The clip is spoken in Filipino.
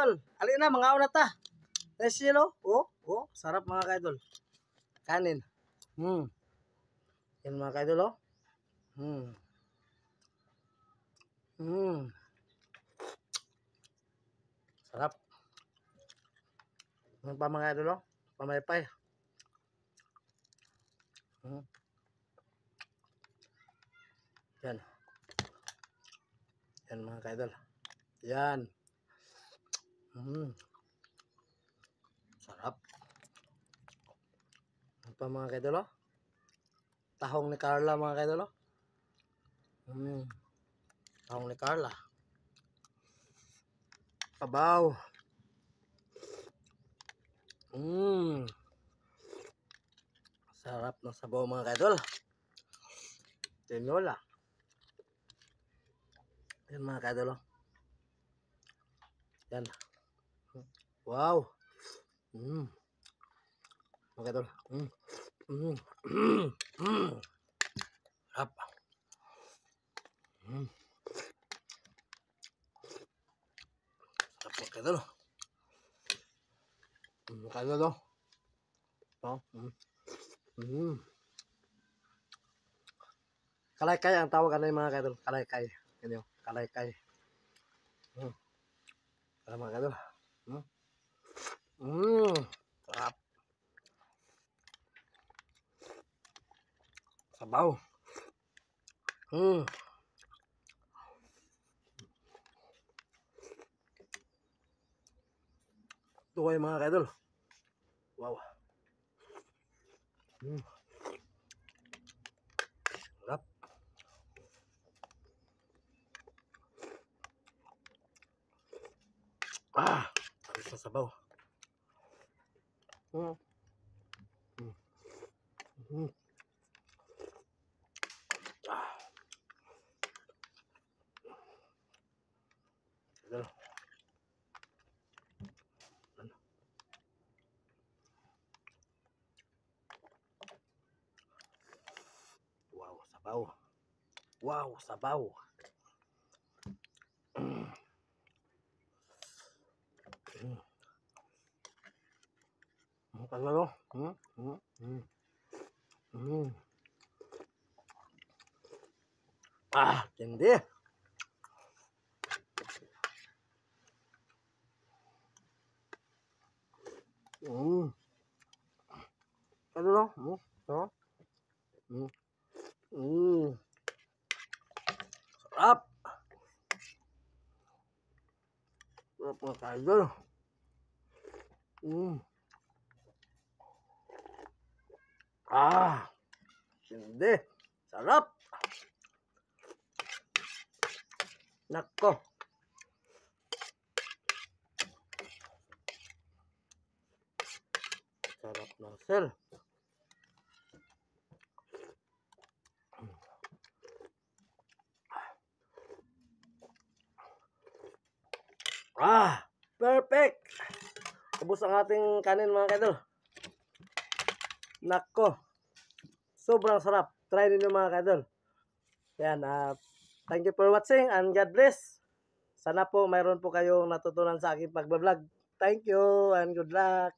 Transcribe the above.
kaidol. Alin na, mga una ta. Let's see, no? Oh, sarap mga kaidol. Kanin. Yan mga kaidol, oh. Sarap. Ano pa mga kaidol, oh? Pamaypay. Yan. Yan mga kaidol. Yan. Sarap. Ano pa mga kaidol, oh? Tahong ni Carla mga kaidol, oh. Tahong ni Carla. Sabaw. Sarap ng sabaw mga kaidol. Tinola. Yan mga kaidol, oh. Yan. Wow. Mga kaidol. Sarap. Sarap mga kaidol. Mga kaidol, oh. Kalaykay ang tawag ano yung mga kaidol. Kalaykay. Ganyan. Kalaykay. Sarap mga kaidol. Sarap. Sabaw. Ito kayo mga kaidol. Wow. Sarap. Alis na sabaw. Wow, sabaw. Wow, sabaw. Ano? Hindi. Ano no? Sarap. Sarap mga kaidol. Hindi. Sarap. Nako. Sarap ng sel. Perfect. Ubos ang ating kanin mga kaidol. Nako. Sobrang sarap. Try ninyo mga kaidol. Yan. Thank you for watching and God bless. Sana po mayroon po kayong natutunan sa aking pagbablog. Thank you and good luck.